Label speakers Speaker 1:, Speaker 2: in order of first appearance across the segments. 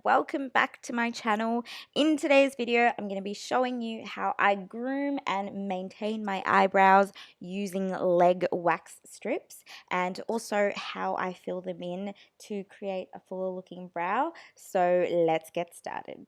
Speaker 1: welcome back to my channel. In today's video, I'm going to be showing you how I groom and maintain my eyebrows using leg wax strips, and also how I fill them in to create a fuller looking brow. So let's get started.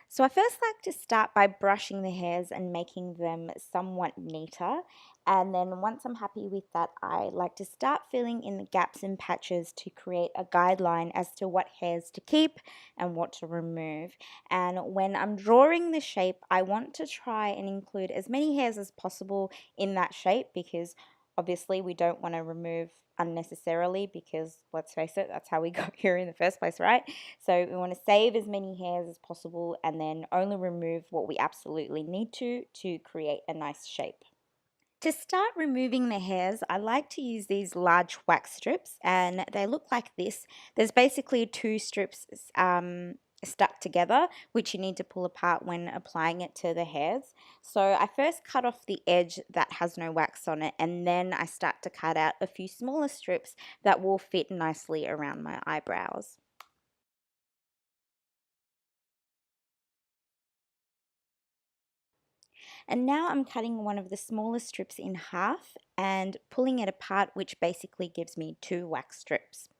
Speaker 1: So I first like to start by brushing the hairs and making them somewhat neater, and then once I'm happy with that, I like to start filling in the gaps and patches to create a guideline as to what hairs to keep and what to remove. And when I'm drawing the shape, I want to try and include as many hairs as possible in that shape, because obviously we don't want to remove unnecessarily, because let's face it, that's how we got here in the first place, right? So we want to save as many hairs as possible and then only remove what we absolutely need to create a nice shape. To start removing the hairs, I like to use these large wax strips, and they look like this. There's basically two strips stuck together, which you need to pull apart when applying it to the hairs. So I first cut off the edge that has no wax on it, and then I start to cut out a few smaller strips that will fit nicely around my eyebrows. And now I'm cutting one of the smaller strips in half and pulling it apart, which basically gives me two wax strips.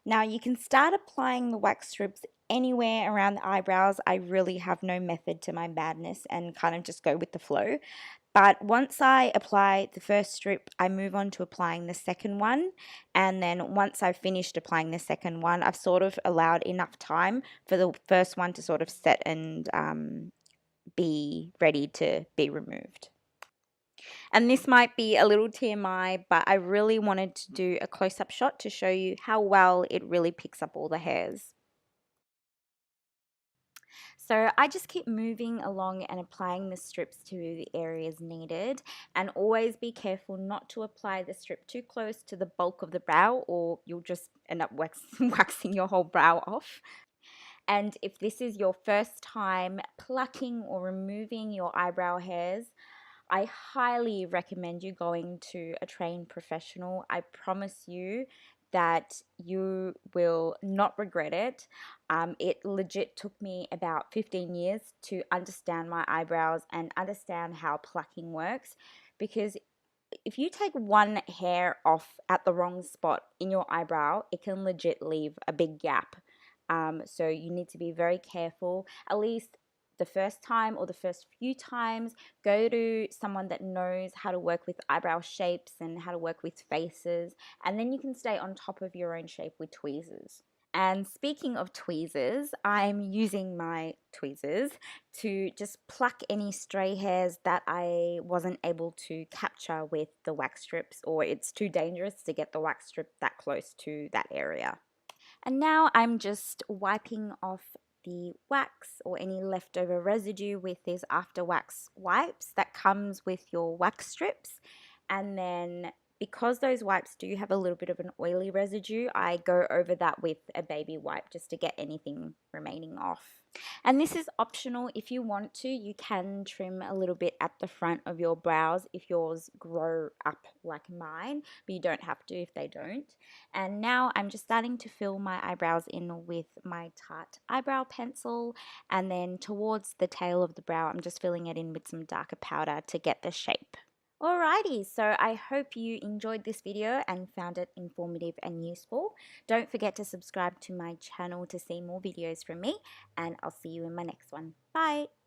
Speaker 1: Now you can start applying the wax strips anywhere around the eyebrows. I really have no method to my madness and kind of just go with the flow. But once I apply the first strip, I move on to applying the second one. And then once I've finished applying the second one, I've sort of allowed enough time for the first one to sort of set and be ready to be removed. And this might be a little TMI, but I really wanted to do a close-up shot to show you how well it really picks up all the hairs. So I just keep moving along and applying the strips to the areas needed, and always be careful not to apply the strip too close to the bulk of the brow, or you'll just end up waxing your whole brow off. And if this is your first time plucking or removing your eyebrow hairs, I highly recommend you going to a trained professional. I promise you that you will not regret it. It legit took me about 15 years to understand my eyebrows and understand how plucking works, because if you take one hair off at the wrong spot in your eyebrow, it can legit leave a big gap. So you need to be very careful. At least the first time or the first few times, go to someone that knows how to work with eyebrow shapes and how to work with faces, and then you can stay on top of your own shape with tweezers. And speaking of tweezers, I'm using my tweezers to just pluck any stray hairs that I wasn't able to capture with the wax strips, or it's too dangerous to get the wax strip that close to that area. And now I'm just wiping off the wax or any leftover residue with these after wax wipes that comes with your wax strips. And then because those wipes do have a little bit of an oily residue, I go over that with a baby wipe just to get anything remaining off. And this is optional. If you want to, you can trim a little bit at the front of your brows if yours grow up like mine, but you don't have to if they don't. And now I'm just starting to fill my eyebrows in with my Tarte eyebrow pencil, and then towards the tail of the brow I'm just filling it in with some darker powder to get the shape. Alrighty, so I hope you enjoyed this video and found it informative and useful. Don't forget to subscribe to my channel to see more videos from me, and I'll see you in my next one. Bye!